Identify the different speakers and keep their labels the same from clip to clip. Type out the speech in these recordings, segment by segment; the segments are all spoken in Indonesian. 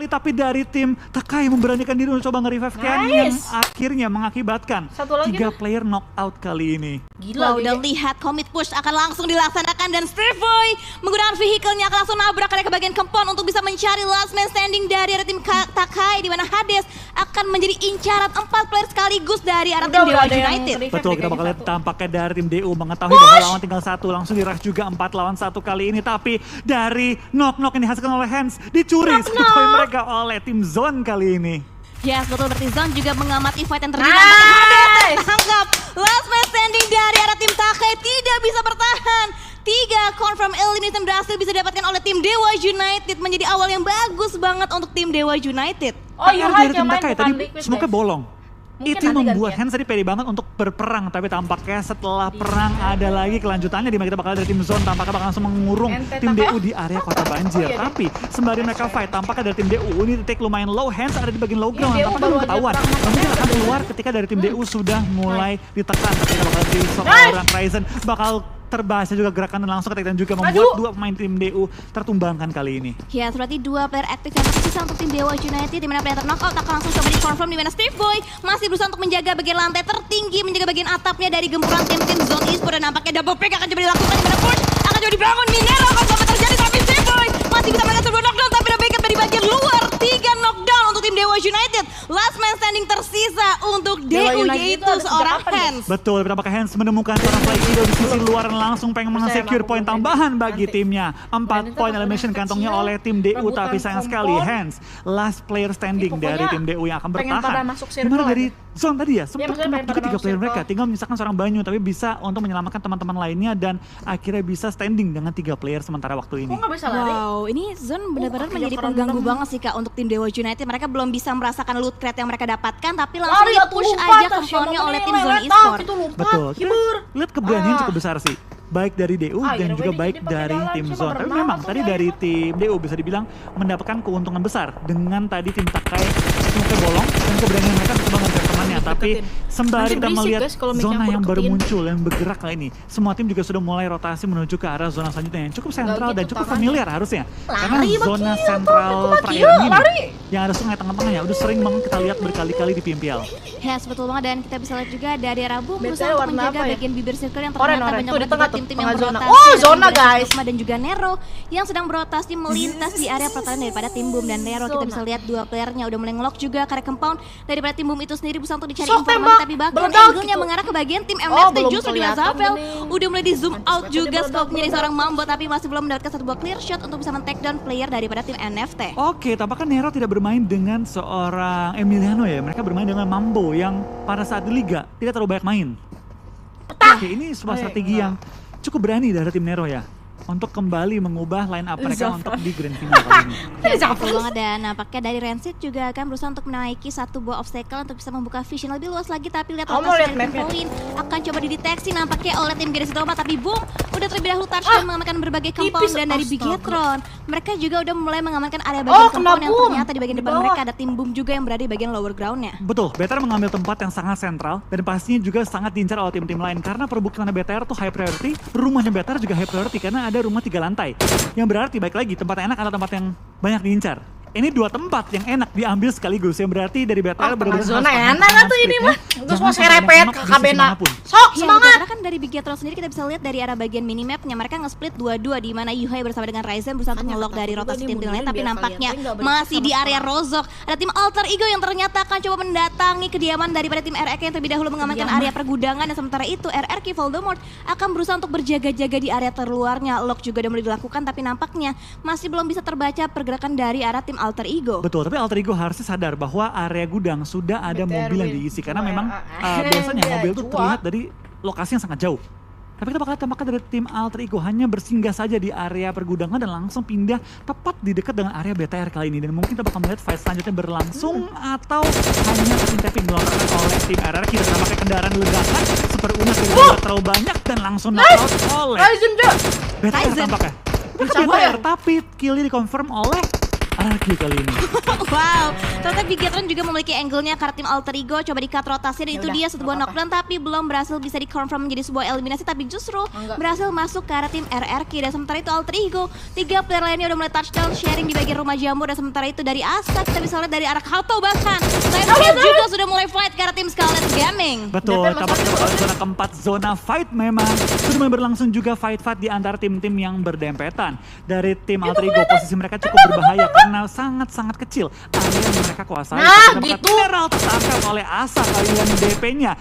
Speaker 1: sekali, tapi dari tim Takai memberanikan diri untuk coba nge-revive Ken yang akhirnya mengakibatkan 3 player knockout kali ini.
Speaker 2: Gila, udah lihat commit push akan langsung dilaksanakan dan Steve Boy menggunakan vehicle-nya akan langsung nabrak ke bagian compound untuk bisa mencari last man standing dari arah tim Takai, di mana Hades akan menjadi incaran 4 player sekaligus dari arah tim Dewa United.
Speaker 1: Betul, kita bakal lihat tampaknya dari tim DU mengetahui bahwa lawan tinggal 1, langsung di-rush juga 4 lawan 1 kali ini, tapi dari knock-knock yang dihasilkan oleh Hands dicuri poin mereka oleh tim Zone kali ini.
Speaker 2: Yes, betul, berarti Zone juga mengamati fight yang terjadi. Hades tertangkap, last man standing dari arah tim Takai tidak bisa bertahan. 3 confirm elimination berhasil bisa didapatkan oleh tim Dewa United, menjadi awal yang bagus banget untuk tim Dewa United.
Speaker 3: Oh iya,
Speaker 1: dari tim
Speaker 3: main
Speaker 1: Takai
Speaker 3: bukan
Speaker 1: tadi
Speaker 3: Liquid,
Speaker 1: smoke-nya
Speaker 3: guys.
Speaker 1: bolong.
Speaker 3: Mungkin
Speaker 1: Itu yang
Speaker 3: nanti
Speaker 1: membuat
Speaker 3: gantian.
Speaker 1: Hands tadi pede banget untuk berperang, tapi tampaknya setelah perang ada lagi kelanjutannya, di mana kita bakal dari tim Zone tampaknya bakal langsung mengurung tim DU di area kota banjir. Tapi sembari mereka fight, tampaknya dari tim DU ini take lumayan low. Hands ada di bagian low ground, tampaknya belum ketahuan. Mungkin akan keluar ketika dari tim DU sudah mulai ditekan, tapi kita bakal di seorang Ryzen bakal terbaca juga gerakan dan langsung ketika dan juga membuat 2 pemain tim DU tertumbangkan kali ini.
Speaker 2: Ya, berarti 2 player aktif yang tersisa untuk tim Dewa United, di mana player knockout akan langsung coba di-confirm, di mana Steve Boy masih berusaha untuk menjaga bagian lantai tertinggi, menjaga bagian atapnya dari gempuran tim-tim Zone Esports, dan nampaknya double pick akan coba dilakukan, di mana push akan coba dibangun. Minero akan coba terjadi, tapi Steve Boy masih bisa melakukan sebuah knockdown, tapi ada backup dari bagian luar. 3 knockdown untuk tim Dewa United. Last man standing tersisa untuk DU, yaitu seorang Hands.
Speaker 1: Betul, tampaknya Hands menemukan seorang play hero di sisi luar dan langsung pengen men-secure poin tambahan bagi timnya. 4 poin elimination kantongnya oleh tim DU, tapi sayang sekali Hands last player standing dari tim DU yang akan bertahan. Gimana dari Zone tadi ya, sempat kena juga 3 player mereka, tinggal menyisakan seorang Banyu, tapi bisa untuk menyelamatkan teman-teman lainnya dan akhirnya bisa standing dengan 3 player sementara waktu ini.
Speaker 2: Wow, ini Zone benar-benar menjadi pengganggu banget sih Kak untuk tim Dewa United. Mereka belum bisa merasakan loot crate yang mereka dapatkan, tapi langsung di-push aja compoundnya oleh tim Zone Esports.
Speaker 1: Betul, lihat keberanian cukup besar sih, baik dari DU dan juga baik dari tim Zone. Tapi memang tadi dari tim DU bisa dibilang mendapatkan keuntungan besar dengan tadi tim Takai smoke bolong dan keberanian mereka untuk mengejar temannya. Tapi sembari kita melihat zona yang baru muncul yang bergerak kali ini, semua tim juga sudah mulai rotasi menuju ke arah zona selanjutnya yang cukup sentral dan cukup familiar harusnya. Karena zona sentral perairan ini yang ada sungai tengah-tengahnya udah sering banget kita lihat berkali-kali di PMPL.
Speaker 2: Yes, betul banget, dan kita bisa lihat juga dari Rabu berusaha untuk menjaga bagian bibir circle yang ternyata banyak banget tim-tim yang berotasi.
Speaker 3: Oh, zona guys.
Speaker 2: Dan juga Nero yang sedang berotasi melintas di area pertahanan daripada tim Boom, dan Nero kita bisa lihat 2 playernya udah mulai ngelock juga karena compound daripada tim Boom itu sendiri berusaha untuk dicari informasi, tapi bahkan angle-nya mengarah ke bagian tim MFT justru di Azavel udah mulai di zoom out juga scope-nya dari seorang Mambo, tapi masih belum mendapatkan satu buah clear shot untuk bisa men-take down player daripada tim NFT.
Speaker 1: Oke, tampaknya Nero tidak bermain dengan seorang Emiliano ya, mereka bermain dengan Mambo yang pada saat di Liga tidak terlalu banyak main. Oke, ini sebuah strategi yang cukup berani dari tim Nero ya, untuk kembali mengubah line up mereka untuk di grand final kali ini.
Speaker 2: Betul banget, dan nampaknya dari Rancid juga akan berusaha untuk menaiki satu buah obstacle untuk bisa membuka vision lebih luas lagi, tapi lihat rotasi dari poin akan coba dideteksi nampaknya oleh tim Genesis Roma, tapi Boom udah terlebih dahulu touch dan mengamankan berbagai compound, dan dari Bigetron mereka juga udah mulai mengamankan area bagian compound yang ternyata di bagian depan mereka ada tim Boom juga yang berada di bagian lower groundnya.
Speaker 1: Betul, BTR mengambil tempat yang sangat sentral dan pastinya juga sangat diincar oleh tim-tim lain karena perbukitan BTR tuh high priority, rumahnya BTR juga high priority karena ada rumah 3 lantai. Yang berarti baik lagi tempat yang enak adalah tempat yang banyak diincar. Ini 2 tempat yang enak diambil sekaligus, yang berarti dari BTR benar-benar
Speaker 3: zona enak lah tuh ini mah. Terus mau serepet ke Kabena. Sok
Speaker 2: Ya,
Speaker 3: semangat.
Speaker 2: karena kan dari Bigetron sendiri kita bisa lihat dari arah bagian minimapnya mereka nge-split 2-2, di mana Yuhai bersama dengan Ryzen berusaha untuk nge-lock dari rotasi tim lain, tapi nampaknya masih di area Rozok. Ada tim Alter Ego yang ternyata akan coba mendatangi kediaman daripada tim RRQ yang terlebih dahulu mengamankan area pergudangan, dan sementara itu RRQ Voldemort akan berusaha untuk berjaga-jaga di area terluarnya. Lock juga udah mulai dilakukan, tapi nampaknya masih belum bisa terbaca pergerakan dari arah tim Alter Ego.
Speaker 1: Betul, tapi Alter Ego harusnya sadar bahwa area gudang sudah ada mobil yang diisi karena memang biasanya mobil itu terlihat dari lokasi yang sangat jauh. Tapi kita bakal tampakkan dari tim Alter Ego hanya bersinggah saja di area pergudangan dan langsung pindah tepat di dekat dengan area BTR kali ini. Dan mungkin kita bakal melihat fight selanjutnya berlangsung atau hanya tapping dilakukan oleh tim RRQ. Kita pakai kendaraan ledakan super unas yang tidak terlalu banyak dan langsung knockout oleh BTR tampaknya. BTR, tapi killnya dikonfirm oleh RRQ kali ini.
Speaker 2: Wow, ternyata Bigetron juga memiliki angle-nya karena tim Alter Ego coba di-cut rotasi dan itu dia sebuah knockdown tapi belum berhasil bisa di-confirm menjadi sebuah eliminasi tapi justru berhasil masuk ke arah tim RRQ dan sementara itu Alter Ego 3 player lainnya udah mulai touchdown sharing di bagian rumah jamur dan sementara itu dari Asa kita bisa lihat dari arah Kato bahkan Landscape juga sudah mulai fight ke arah tim Scarlet Gaming.
Speaker 1: Betul, kabar zona keempat zona fight memang sudah mulai berlangsung juga fight-fight di antara tim-tim yang berdempetan. Dari tim Alter Ego posisi mereka cukup berbahaya karena sangat-sangat kecil area yang mereka kuasai.
Speaker 3: Gitu.
Speaker 1: Mineral tertangkap oleh Asa kali ini DP-nya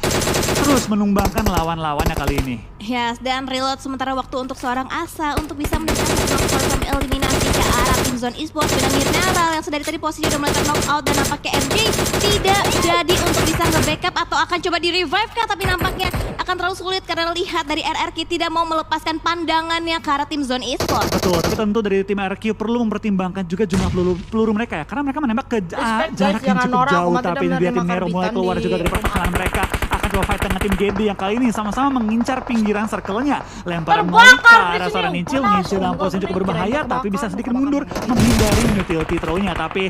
Speaker 1: terus menumbangkan lawan-lawannya kali ini.
Speaker 2: Yes, dan reload sementara waktu untuk seorang Asa untuk bisa mendapatkan knockdown eliminasi ke arah tim Zone Esports dengan Mineral yang sedari tadi posisi udah mulai knock-out dan nampaknya MJ tidak jadi untuk bisa nge-backup atau akan coba di-revive kah, tapi nampaknya akan terlalu sulit karena lihat dari RRQ tidak mau melepaskan pandangannya ke arah tim Zone Esports.
Speaker 1: Betul, tapi tentu dari tim RRQ perlu mempertimbangkan juga jumlah peluru mereka ya, karena mereka menembak ke jarak yang cukup jauh, tapi dia tim Nero mulai keluar juga dari pertahanan mereka. Akan coba fight dengan tim GD yang kali ini sama-sama mengincar pinggiran circle-nya. Lemparan molly ke arah seorang Nichil dalam posisi cukup berbahaya, tapi bisa sedikit mundur menghindari utility throw-nya, tapi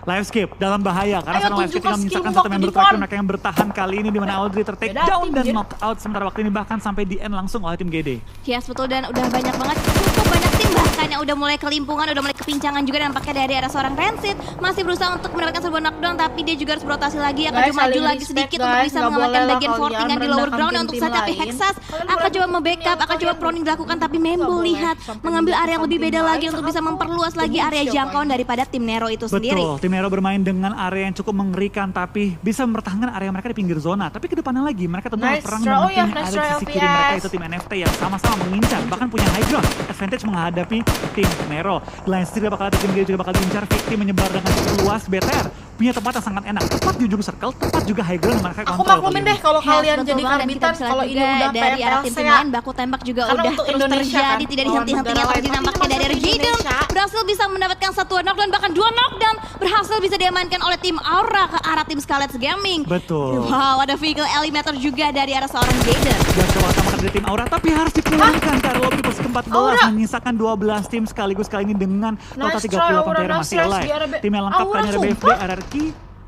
Speaker 1: Livescape dalam bahaya karena sekarang Livescape tinggal menyisakan satu member terakhir mereka yang bertahan kali ini di mana Audrey tertake down dan knock out sementara waktu ini bahkan sampai di end langsung oleh tim GD.
Speaker 2: Yes, betul, dan udah banyak banget, cukup banyak tim bahkan yang udah mulai kelimpungan, udah mulai kepincangan juga dan nampaknya dari arah seorang Rancid masih berusaha untuk mendapatkan sebuah knockdown tapi dia juga harus berotasi lagi, akan coba maju lagi sedikit untuk bisa mengamankan bagian fortingan di lower ground untuk saat tapi Hexas akan coba membackup, akan coba proning dilakukan tapi Membo lihat mengambil area yang lebih beda lagi untuk bisa memperluas lagi area jangkauan daripada tim Nero itu sendiri.
Speaker 1: Betul, tim Nero bermain dengan area yang cukup mengerikan tapi bisa mempertahankan area mereka di pinggir zona, tapi ke depannya lagi mereka tentu harus perang dengan tim yang ada di sisi kiri mereka itu tim NFT yang sama-sama mengincar bahkan punya high ground advantage menghadapi tim Nero. Di lain sisi bakal ada tim GD juga bakal diincar, Victim menyebar dengan cukup luas, BTR punya tempat yang sangat enak, tepat di ujung circle, tepat juga high ground mereka kontrol.
Speaker 3: Aku maklumin deh kalau kalian jadi karbitan, kalau ini udah
Speaker 2: dari arah tim lain baku tembak juga udah terus terjadi, tidak dihenti-hentinya tapi nampaknya dari Regideon berhasil bisa mendapatkan satu knockdown bahkan 2 knockdown berhasil bisa diamankan oleh tim Aura ke arah tim Scarlet Gaming.
Speaker 1: Betul.
Speaker 2: Wow, ada vehicle eliminator juga dari arah seorang Jaden.
Speaker 1: Dan coba utamakan dari tim Aura tapi harus dipulangkan karena lobby posisi ke-14 menyisakan 12 tim sekaligus kali ini dengan total 38 player masih alive. Tim yang lengkap kali ada BFB, RRQ,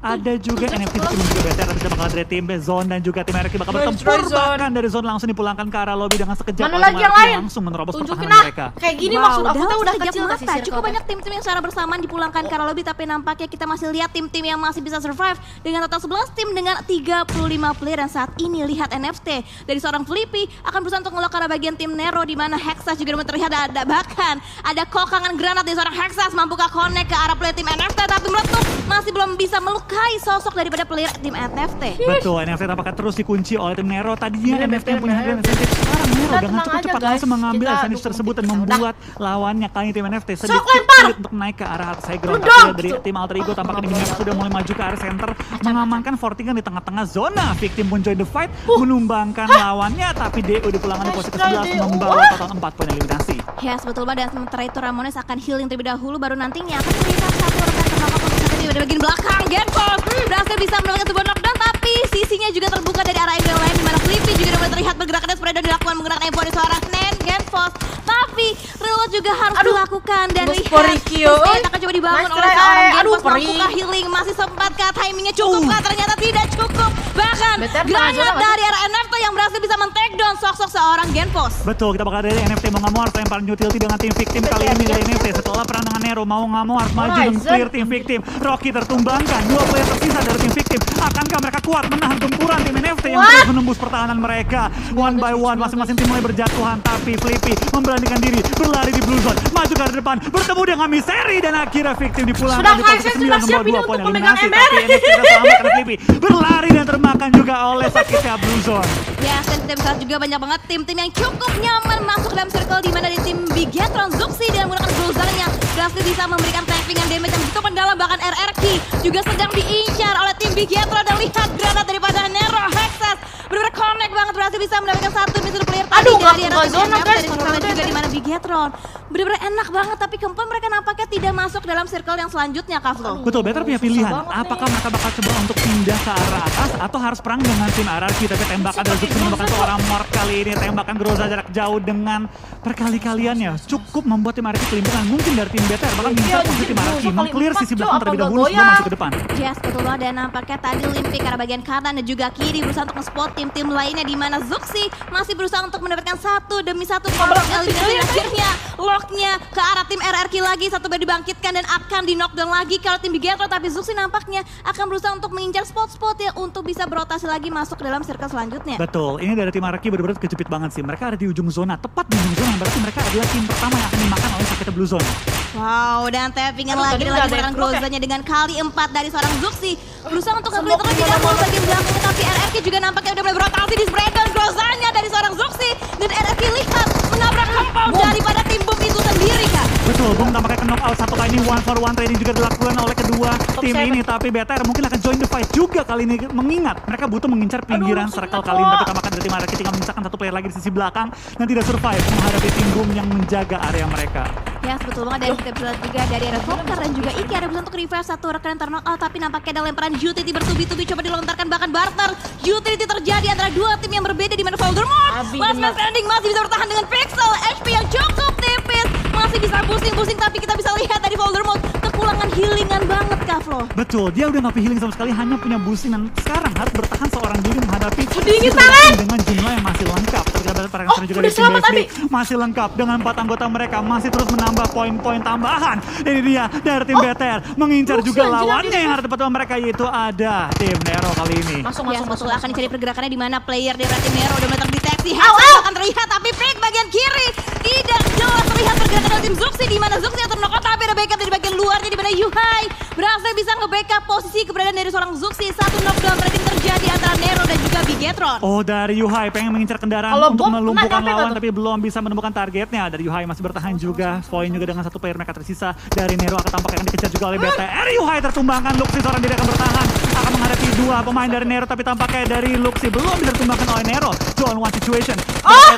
Speaker 1: ada juga NFT turun juga BTR, tapi bakal dari tim Zone dan juga tim RRQ bakal bertempur bahkan dari Zone langsung dipulangkan ke arah lobby dengan sekejap
Speaker 3: oleh tim RRQ
Speaker 1: langsung menerobos
Speaker 3: tunjukin
Speaker 1: pertahanan mereka.
Speaker 3: Kayak gini maksud aku tuh udah kecil
Speaker 2: mata. Cukup banyak tim-tim yang secara bersamaan dipulangkan ke arah lobby tapi nampaknya kita masih lihat tim-tim yang masih bisa survive dengan total 11 tim dengan 35 player dan saat ini lihat NFT dari seorang Flippy akan berusaha untuk ngelok ke arah bagian tim Nero di mana Hexas juga terlihat ada bahkan ada kokangan granat dari seorang Hexas mampukah connect ke arah player tim NFT tapi meletup masih belum bisa melukai sosok daripada player tim NFT.
Speaker 1: Betul, NFT tampaknya terus dikunci oleh tim Nero. Tadinya NFT yang punya high advantage, sekarang Nero dengan cukup cepat langsung mengambil advantage tersebut dan membuat lawannya kali ini tim NFT sedikit sulit untuk naik ke arah atas high ground. Tapi dari tim Alter Ego tampaknya di map sudah mulai maju ke area center, mengamankan fortingan di tengah-tengah zona. Victim pun join the fight, menumbangkan lawannya, tapi DO dipulangan di posisi ke-11 membawa total 4 poin eliminasi.
Speaker 2: Yes, betul banget. Dan sementara itu Ramones akan healing terlebih dahulu, baru nantinya akan melihat satu rekan terhadap di bagian belakang. Genfos berhasil bisa mendapatkan sebuah knockdown, tapi sisinya juga terbuka dari arah angle lain di mana Flippy juga dapat terlihat bergerakan spread dan dilakukan menggunakan M4 dari seorang Genfos. Tapi reload juga harus dilakukan dan lihat akan coba dibangun oleh seorang Genfos. Mampukah healing? Masih sempat kah? Timingnya cukup kah? Ternyata tidak cukup. Bahkan granat dari arah NFT yang berhasil bisa men-take down sosok seorang Genfos.
Speaker 1: Betul, kita bakal dari NFT mau nggak mau harus lempar utility dengan tim Victim kali ini dari NFT. Setelah perang dengan Nero mau nggak mau harus maju dan clear tim Victim. Rocky tertumbangkan, 2 player tersisa dari tim Victim. Akankah mereka kuat menahan gempuran tim NFT yang terus menembus pertahanan mereka? One by one, masing-masing tim mulai berjatuhan, tapi Flippy memberanikan diri, berlari di blue zone, maju ke depan, bertemu dengan Misteri dan akhirnya Victim dipulangkan di posisi 9 membawa 2 poin eliminasi. Tapi NFT selamat karena Flippy berlari dan termakan juga oleh sakitnya blue zone.
Speaker 2: Ya, dan kita bisa juga banyak banget tim-tim yang cukup nyaman masuk dalam circle di mana di tim Bigetron Zuxi dan menggunakan browsernya berhasil bisa memberikan tapping yang damage yang begitu mendalam, bahkan RRQ juga sedang diincar oleh tim Bigetron dan lihat granat daripada Nero. Hexas benar-benar connect banget, berhasil bisa mendapatkan satu missile player tadi dari arah tim NFT dan juga di mana Bigetron bener-bener enak banget, tapi keempat mereka nampaknya tidak masuk dalam circle yang selanjutnya, Kavlo.
Speaker 1: Betul, Better punya pilihan. Apakah mereka bakal coba untuk pindah ke arah atas atau harus perang dengan tim RRQ? Tapi tembakan dari Zuxi menembakkan seorang Mort kali ini, tembakan Groza jarak jauh dengan berkali-kaliannya cukup membuat tim RRQ kelimpungan. Mungkin dari tim Better bahkan bisa posisi tim RRQ meng-clear sisi belakang terlebih dahulu sebelum masuk ke depan.
Speaker 2: Yes, betul banget, dan nampaknya tadi Limpik ke arah bagian kanan dan juga kiri berusaha untuk nge-spot tim-tim lainnya, di mana Zuxi masih berusaha untuk mendapatkan satu demi satu kolam eliminasi. Akhirnya locknya ke arah tim RRQ lagi, satu baru dibangkitkan dan akan di knockdown lagi kalau tim Bigetro, tapi Zuxi nampaknya akan berusaha untuk mengincar spot-spot ya untuk bisa berotasi lagi masuk ke dalam circle selanjutnya.
Speaker 1: Betul, ini dari tim RRQ benar-benar kejepit banget sih. Mereka ada di ujung zona, tepat di ujung zona, yang berarti mereka adalah tim pertama yang akan dimakan oleh Sakita Blue Zone.
Speaker 2: Wow, dan tappingan lagi serangan Grozanya dengan kali 4 dari seorang Zuxi. Berusaha untuk nge-clear terlebih dahulu bagian belakangnya, tapi RRQ juga nampaknya udah mulai berotasi di spreaddown Grozanya dari seorang Zuxi. Dan RRQ lihat menabrak compound daripada tim Boom itu sendiri, Kak.
Speaker 1: Betul, Boom tampaknya ke knock out satu kali ini, 1-for-1 trading juga dilakukan oleh kedua tim ini. Tapi BTR mungkin akan join the fight juga kali ini, mengingat mereka butuh mengincar pinggiran circle kali ini. Tapi tampaknya dari tim RRQ tinggal menyisakan satu player lagi di sisi belakang dan tidak survive menghadapi tim Boom yang menjaga area mereka.
Speaker 2: Ya, betul banget, dan kita bisa lihat juga dari arah Volker dan juga Iki ada berusaha untuk revive satu rekan terknock out, tapi nampaknya ada lemparan utility bertubi-tubi coba dilontarkan, bahkan barter utility terjadi antara dua tim yang berbeda, di mana Voldemort last man standing masih bisa bertahan dengan Pixel, HP yang cukup tipis, masih bisa pusing-pusing, tapi kita bisa lihat dari Voldemort kekurangan healingan banget, Kavlo.
Speaker 1: Betul, dia udah nggak healing sama sekali, hanya punya boosting dan sekarang harus bertahan seorang diri menghadapi
Speaker 3: dingin tangan
Speaker 1: dengan jumlah yang masih lengkap. Juga di tim BSB masih lengkap dengan 4 anggota mereka, masih terus menambah poin-poin tambahan. Ini dia dari tim BTR mengincar juga lawannya yang harus pertama mereka, yaitu ada tim Nero kali ini.
Speaker 2: Masuk, akan dicari pergerakannya, di mana player dari tim Nero udah mulai terdeteksi. Headshot akan terlihat, tapi Freak bagian kiri tidak jelas terlihat pergerakan dari tim Zuxi, di mana Zuxi yang terknock out, tapi ada backup dari bagian luarnya, di mana Yuhai berhasil bisa nge-backup posisi keberadaan dari seorang Zuxi. Satu knockdown trading terjadi antara Nero dan juga Bigetron.
Speaker 1: Oh, dari Yuhai pengen mengincar kendaraan untuk melumpuhkan lawan, tapi belum bisa menemukan targetnya. Dari Yuhai masih bertahan juga, poin juga dengan satu player mereka tersisa. Dari Nero akan tampaknya akan dikejar juga oleh BTR. Yuhai tertumbangkan, Luxi seorang diri akan bertahan, akan menghadapi dua pemain dari Nero, tapi tampaknya dari Luxi belum bisa ditumbangkan oleh Nero. 2-on-1 situation.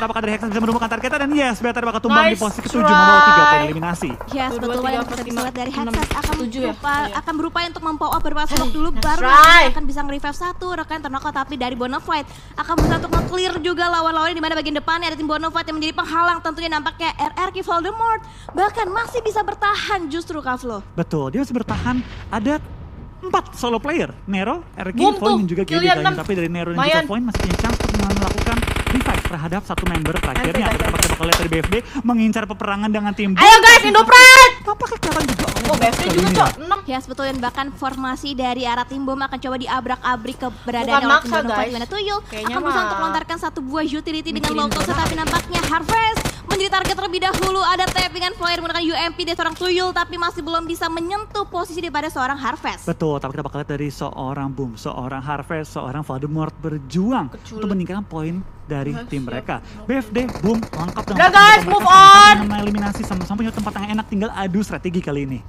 Speaker 1: Apakah dari Hexen bisa menemukan targetnya, dan yes, BTR bakal tumbang di posisi ke-7 membawa 3 poin eliminasi.
Speaker 2: Yes, betul banget, kita bisa lihat dari Hexen akan berupaya untuk mempower beberapa slot dulu, baru akan bisa nge-revive satu rekan terknock out, tapi dari Bonafide akan berusaha untuk nge-clear juga lawan-lawannya, di mana bagian depannya ada tim Bonafide yang menjadi penghalang, tentunya nampaknya RRQ Voldemort bahkan masih bisa bertahan justru, Kavlo.
Speaker 1: Betul, dia masih bertahan, ada 4 solo player, Nero, RRQ, Void dan juga GD, tapi dari Nero dan juga Void masih punya chance untuk melakukan revive terhadap satu member terakhirnya. Kita bakal lihat dari BFD mengincar peperangan dengan tim.
Speaker 3: Ayo guys, Indopret!
Speaker 1: Tampaknya kelihatan juga.
Speaker 3: Oh, BFD juga, Cok. 6.
Speaker 2: Ya, betul, dan bahkan formasi dari arah tim Bom akan coba diabrak-abrik keberadaan oleh tim Bonafide, di mana Tuyul akan berusaha untuk melontarkan satu buah utility dengan low cost, tetapi nampaknya Harvest menjadi target terlebih dahulu. Ada tappingan flare menggunakan UMP dari seorang Tuyul, tapi masih belum bisa menyentuh posisi daripada seorang Harvest.
Speaker 1: Betul, tapi kita bakal lihat dari seorang Boom, seorang Harvest, seorang Voldemort berjuang untuk meningkatkan poin dari tim mereka. BFD, Boom, lengkap dengan
Speaker 3: guys, move on!
Speaker 1: Eliminasi sama-sama punya tempat yang enak, tinggal adu strategi kali ini.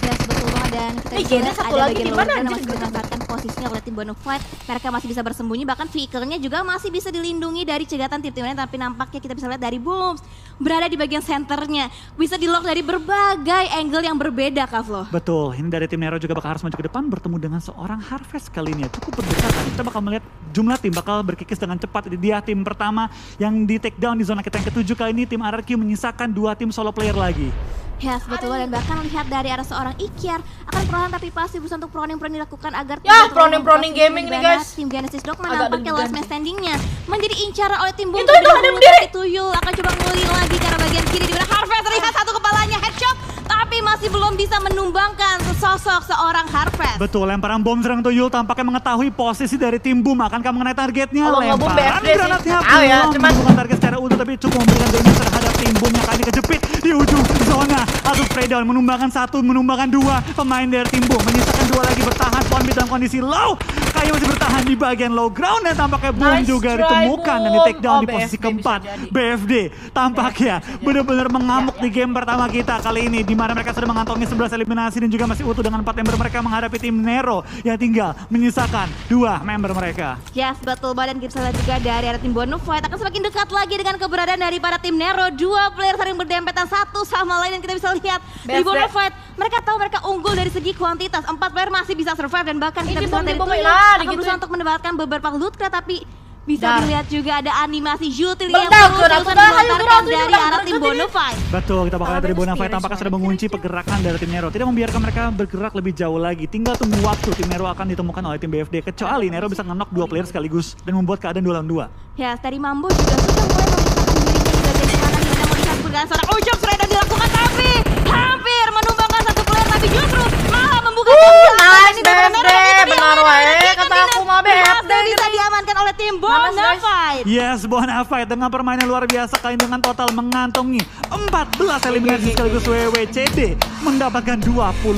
Speaker 2: Ya, betul banget, dan kita bisa lihat ada bagian luar yang masih memanfaatkan posisinya oleh tim Bonafide. Mereka masih bisa bersembunyi, bahkan vehicle-nya juga masih bisa dilindungi dari cegatan tim-tim lain, tapi nampaknya kita bisa lihat dari Booms berada di bagian senternya, bisa di-lock dari berbagai angle yang berbeda, Kavlo.
Speaker 1: Betul, ini dari tim Nero juga bakal harus maju ke depan bertemu dengan seorang Harvest kali ini. Cukup berdekatan, kita bakal melihat jumlah tim bakal berkikis dengan cepat. Ini dia tim pertama yang di take down di zona kita yang ke-7 kali ini. Tim RRQ menyisakan 2 tim solo player lagi.
Speaker 2: Ya, betul, dan bahkan lihat dari arah seorang Ikyar akan perlahan tapi pasti berusaha untuk proning dilakukan agar
Speaker 3: ya, proning gaming nih guys.
Speaker 2: Tim Genesis Dogma nampaknya last man standingnya menjadi incaran oleh tim Boom.
Speaker 3: Itu ada berdiri.
Speaker 2: Tuyul akan coba nguli lagi ke arah bagian kiri, di mana Harvest terlihat satu kepalanya headshot, tapi masih belum bisa menumbangkan sesosok seorang Harvest.
Speaker 1: Betul, lemparan bom serang Tuyul tampaknya mengetahui posisi dari tim Boom. Akankah mengenai targetnya? Lemparan granatnya belum menemukan target secara utuh, tapi cukup memberikan damage terhadap tim Boom yang kali kejepit di ujung zona. Atau spray down, menumbangkan 1, menumbangkan 2 pemain dari tim Boom, menyisakan 2 lagi bertahan. Ponbit dalam kondisi low Yuhai masih bertahan di bagian low ground dan tampaknya Boom
Speaker 3: Nice
Speaker 1: juga
Speaker 3: try,
Speaker 1: ditemukan dan di
Speaker 3: Boom.
Speaker 1: take down di
Speaker 3: Oh,
Speaker 1: posisi
Speaker 3: BFD
Speaker 1: keempat.
Speaker 3: bisa jadi.
Speaker 1: BFD tampaknya benar-benar mengamuk di game pertama kita kali ini, di mana mereka sudah mengantongi 11 eliminasi dan juga masih utuh dengan 4 member mereka menghadapi tim Nero yang tinggal menyisakan 2 member mereka.
Speaker 2: Yes, betul banget. Dan kita bisa lihat juga dari arah tim Bonafide akan semakin dekat lagi dengan keberadaan daripada tim Nero. 2 player saling berdempetan satu sama lain, dan kita bisa lihat dari
Speaker 3: BFD.
Speaker 2: Bonafide, mereka tahu mereka unggul dari segi kuantitas. 4 player masih bisa survive dan bahkan kita
Speaker 3: Ini
Speaker 2: bisa lihat dari
Speaker 3: bom
Speaker 2: Tuyul
Speaker 3: lah,
Speaker 2: akan
Speaker 3: digituin.
Speaker 2: berusaha untuk mendapatkan beberapa loot crate, tapi bisa
Speaker 3: Dar.
Speaker 2: dilihat juga ada animasi Jutil
Speaker 3: Bang,
Speaker 2: yang
Speaker 3: tahu,
Speaker 2: terus
Speaker 3: Gun, aku
Speaker 2: terusan
Speaker 3: tahu, ayo,
Speaker 2: dilontarkan
Speaker 3: Gun,
Speaker 2: dari
Speaker 3: Gun,
Speaker 2: arah
Speaker 3: Gun,
Speaker 2: tim
Speaker 3: Gun,
Speaker 2: Bonafide.
Speaker 1: Betul, kita bakal lihat dari
Speaker 3: Spirit
Speaker 1: Bonafide tampaknya sudah mengunci pergerakan dari tim Nero. Tidak membiarkan mereka bergerak lebih jauh lagi. Tinggal tunggu waktu tim Nero akan ditemukan oleh tim BFD. Kecuali Nero bisa nge-knock 2 player sekaligus dan membuat keadaan 2 lawan 2.
Speaker 2: Ya, dari Mambo juga sudah mulai memisahkan dirinya di bagian kanan, dimana melihat pergerakan seorang Ujung sudah dilakukan, tapi hampir menumbangkan 1 player, tapi justru malah membuka
Speaker 3: Nice BFD, benar wae kata aku mah BFD
Speaker 2: bisa diamankan oleh tim Bonafide.
Speaker 1: Yes, Bonafide dengan permainan luar biasa kali ini dengan total mengantongi 14 eliminasi sekaligus WWCD mendapatkan 29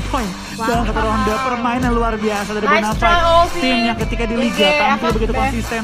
Speaker 1: poin dalam satu ronde. Permainan luar biasa dari
Speaker 3: Nice
Speaker 1: Bonafide,
Speaker 3: try, Ovi.
Speaker 1: tim yang ketika di liga
Speaker 3: GG,
Speaker 1: tampil begitu
Speaker 3: FFB.
Speaker 1: konsisten.